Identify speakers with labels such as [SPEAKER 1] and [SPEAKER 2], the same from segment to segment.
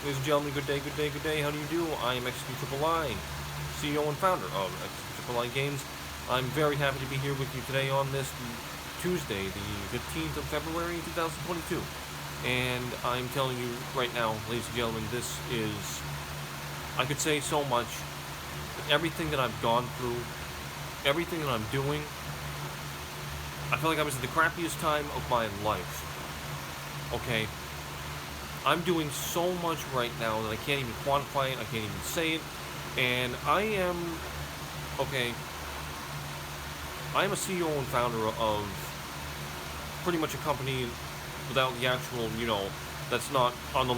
[SPEAKER 1] Ladies and gentlemen, good day, good day, good day. How do you do? I am XQIII, CEO and founder of XQIII Games. I'm very happy to be here with you today on this Tuesday, the 15th of February, 2022. And I'm telling you right now, ladies and gentlemen, this is, I could say so much, but everything that I've gone through, everything that I'm doing, I feel like I was at the crappiest time of my life. Okay? I'm doing so much right now that I can't even quantify it, I can't even say it, and I am a CEO and founder of pretty much a company without the actual, that's not on the,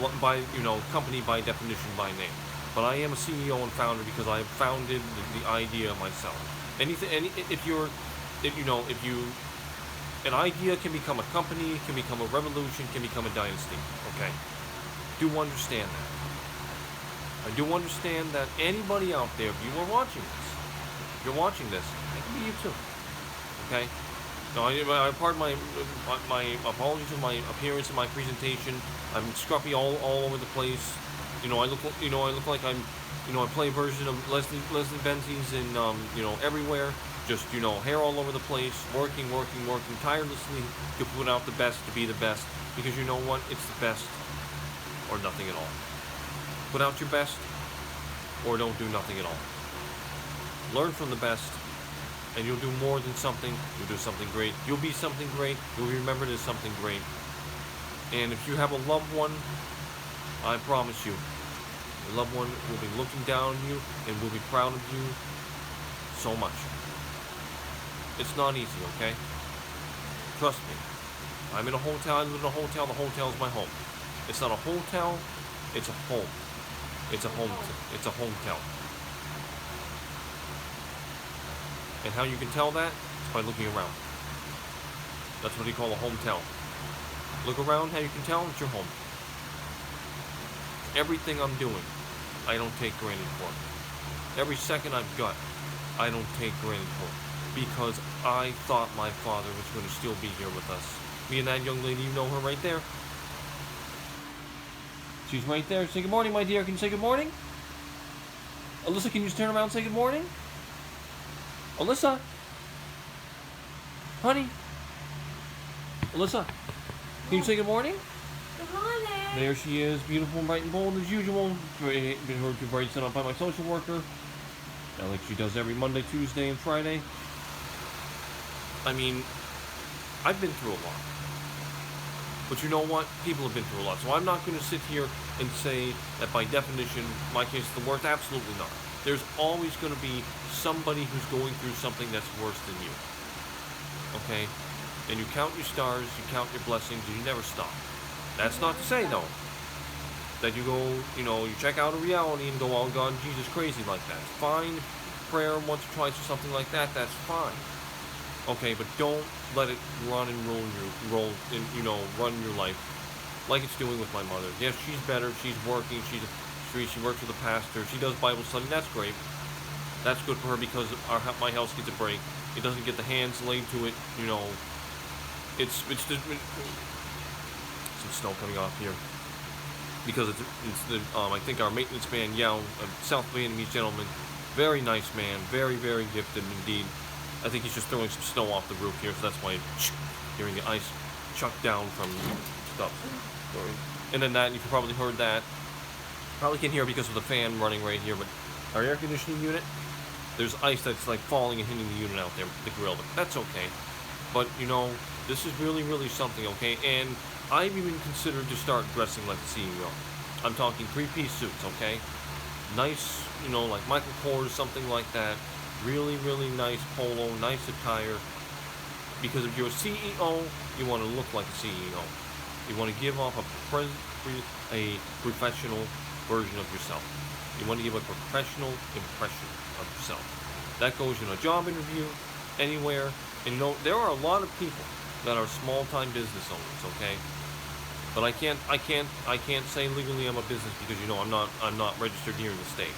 [SPEAKER 1] company by definition, by name. But I am a CEO and founder because I have founded the idea myself. An idea can become a company, can become a revolution, can become a dynasty, okay? Do understand that. I do understand that anybody out there, if you are watching this, if you're watching this, it can be you too, okay? Now, I pardon my apologies for my appearance and my presentation. I'm scruffy all over the place. I look like I'm, I play a version of Leslie Benzies in, everywhere. Just, hair all over the place, working tirelessly to put out the best, to be the best. Because you know what? It's the best or nothing at all. Put out your best or don't do nothing at all. Learn from the best and you'll do more than something. You'll do something great. You'll be something great. You'll be remembered as something great. And if you have a loved one, I promise you, your loved one will be looking down on you and will be proud of you so much. It's not easy, okay? Trust me. I'm in a hotel, I live in a hotel, the hotel is my home. It's not a hotel, it's a home. It's a home, it's a hotel. And how you can tell that? It's by looking around. That's what you call a hotel. Look around, how you can tell, it's your home. Everything I'm doing, I don't take granted for. Every second I've got, I don't take granted for. Because I thought my father was going to still be here with us. Me and that young lady, you know her right there. She's right there. Say good morning, my dear. Can you say good morning? Alyssa, can you just turn around and say good morning? Alyssa? Honey? Alyssa? Can you say good morning?
[SPEAKER 2] Good morning.
[SPEAKER 1] There she is. Beautiful, bright, and bold as usual. Very set up by my social worker. Like she does every Monday, Tuesday, and Friday. I mean, I've been through a lot. But you know what? People have been through a lot. So I'm not going to sit here and say that by definition, my case is the worst. Absolutely not. There's always going to be somebody who's going through something that's worse than you. Okay? And you count your stars, you count your blessings, and you never stop. That's not to say, though, that you go, you check out a reality and go, oh, God, Jesus, crazy like that. It's fine. Prayer once or twice or something like that, that's fine. Okay, but don't let it run and run your life like it's doing with my mother. Yes, she's better. She's working. She works with a pastor. She does Bible study. That's great. That's good for her because my house gets a break. It doesn't get the hands laid to it. It's just some snow coming off here because I think our maintenance man Yao, a South Vietnamese gentleman, very nice man, very very gifted indeed. I think he's just throwing some snow off the roof here, so that's why you're hearing the ice chuck down from stuff. And then that, you probably heard that. Probably can't hear because of the fan running right here, but our air conditioning unit, there's ice that's like falling and hitting the unit out there, the grill, but that's okay. But, this is really, really something, okay? And I've even considered to start dressing like the CEO. I'm talking 3-piece suits, okay? Nice, like Michael Kors, something like that. Really, really nice polo, nice attire. Because if you're a CEO, you want to look like a CEO. You want to give off a professional version of yourself. You want to give a professional impression of yourself. That goes in a job interview, anywhere. And there are a lot of people that are small-time business owners, okay? But I can't say legally I'm a business because I'm not registered here in the state.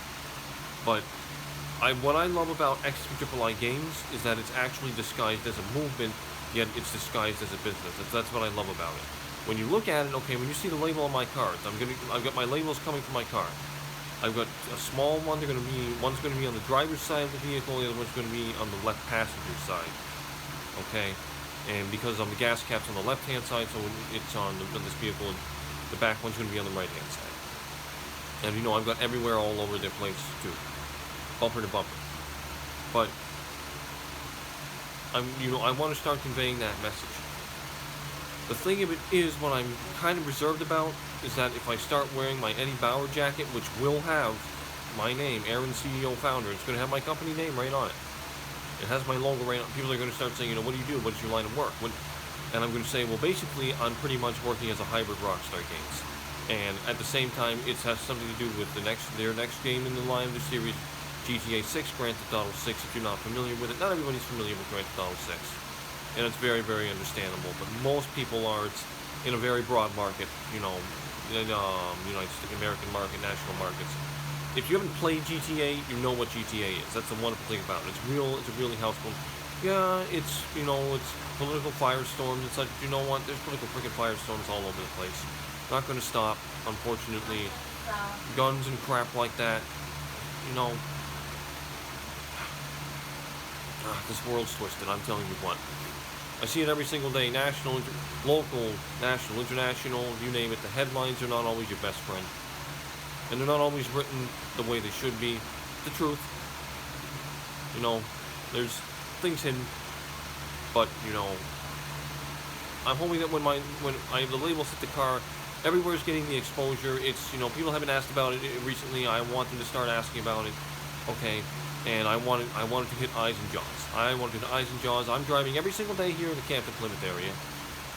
[SPEAKER 1] But what I love about XQIII Games is that it's actually disguised as a movement, yet it's disguised as a business. That's what I love about it. When you look at it, okay, when you see the label on my cars, I've got my labels coming from my car. I've got a small one. One's going to be on the driver's side of the vehicle. The other one's going to be on the left passenger side. Okay, and because the gas cap's on the left-hand side, so it's on this vehicle, and the back one's going to be on the right-hand side. And I've got everywhere all over their place too, bumper to bumper. But I want to start conveying that message. The thing of it is, what I'm kind of reserved about is that if I start wearing my Eddie Bauer jacket, which will have my name, Aaron CEO Founder, it's going to have my company name right on it. It has my logo right on it. People are going to start saying, what do you do? What's your line of work? And I'm going to say, well, basically, I'm pretty much working as a hybrid Rockstar Games. And at the same time, it has something to do with their next game in the line of the series, GTA 6, Grand Theft Auto 6. If you're not familiar with it, not everybody's familiar with Grand Theft Auto 6. And it's very, very understandable. But most people are. It's in a very broad market, in United States, American market, national markets. If you haven't played GTA, you know what GTA is. That's the wonderful thing about it. It's a really household. Yeah, it's political firestorms. It's like, you know what? There's political freaking firestorms all over the place. Not going to stop, unfortunately. Guns and crap like that. This world's twisted. I'm telling you what. I see it every single day. National, local, national, international, you name it. The headlines are not always your best friend. And they're not always written the way they should be. The truth. There's things hidden. But, I'm hoping that when I have the labels hit the car, everywhere's getting the exposure. It's, people haven't asked about it recently. I want them to start asking about it. Okay. And I wanted to hit eyes and jaws. I wanted to hit eyes and jaws. I'm driving every single day here in the Campton Plymouth area.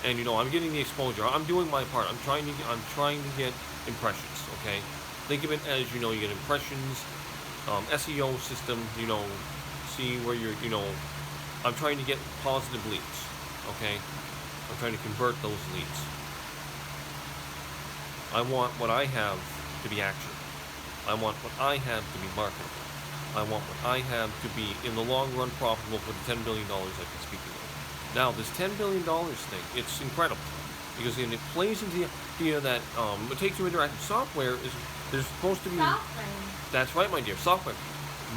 [SPEAKER 1] And, I'm getting the exposure. I'm doing my part. I'm trying to get impressions, okay? Think of it as, you get impressions, SEO system, see where you're, I'm trying to get positive leads, okay? I'm trying to convert those leads. I want what I have to be action. I want what I have to be marketable. I want what I have to be, in the long run, profitable for the $10 billion I've been speaking of. Now, this $10 billion thing, it's incredible. Because it plays into the idea that it takes you interactive software. There's supposed to be... Software. That's right, my dear. Software.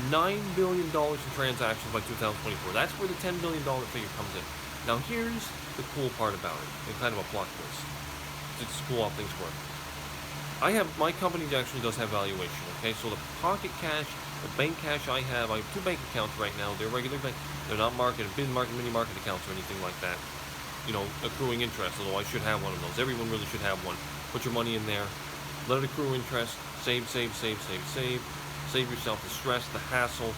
[SPEAKER 1] $9 billion in transactions by 2024. That's where the $10 billion figure comes in. Now, here's the cool part about it. And kind of a plot twist. It's cool how things work. My company actually does have valuation, okay? So the pocket cash, the bank cash I have 2 bank accounts right now. They're regular bank. They're not mini market accounts or anything like that. Accruing interest, although I should have one of those. Everyone really should have one. Put your money in there. Let it accrue interest. Save. Save yourself the stress, the hassle.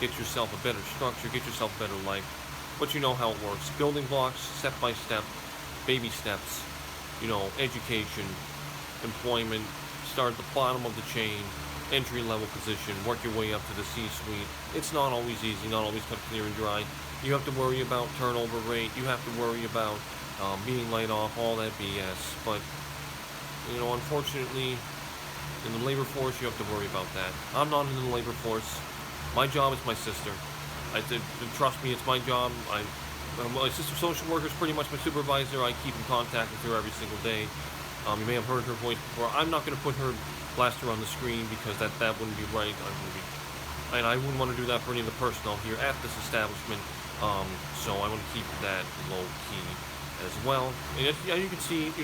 [SPEAKER 1] Get yourself a better structure. Get yourself a better life. But you know how it works. Building blocks, step by step, baby steps. Education, employment, start at the bottom of the chain, entry-level position, work your way up to the C-suite. It's not always easy, not always cut clear and dry. You have to worry about turnover rate. You have to worry about being laid off, all that BS. But, unfortunately, in the labor force, you have to worry about that. I'm not in the labor force. My job is my sister. Trust me, it's my job. My sister social worker is pretty much my supervisor. I keep in contact with her every single day. You may have heard her voice before. I'm not going to put her blaster on the screen because that wouldn't be right. And I wouldn't want to do that for any of the personnel here at this establishment. So I want to keep that low key as well. And as you can see,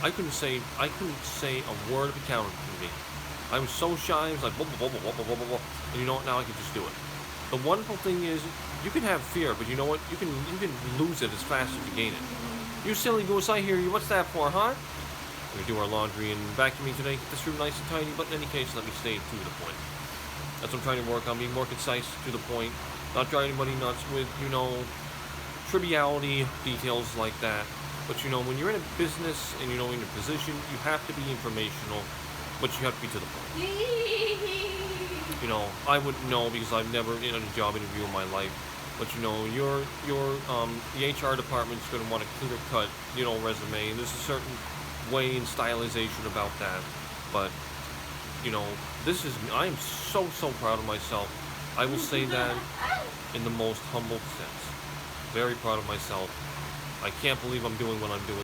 [SPEAKER 1] I couldn't say a word of encounter to me. I was so shy. I was like, blah, blah, blah, blah, blah, blah, blah. And now I can just do it. The wonderful thing is, you can have fear, but you know what? You can lose it as fast as you gain it. You silly goose, I hear you. What's that for, huh? We're going to do our laundry and vacuuming today. Get this room nice and tidy, but in any case, let me stay to the point. That's what I'm trying to work on, being more concise, to the point. Not driving anybody nuts with, triviality details like that. But, when you're in a business and, in a position, you have to be informational, but you have to be to the point. I wouldn't know because I've never done a job interview in my life. But the HR department's going to want a clear-cut, resume. And there's a certain way and stylization about that. But, I am so proud of myself. I will say that in the most humble sense. Very proud of myself. I can't believe I'm doing what I'm doing.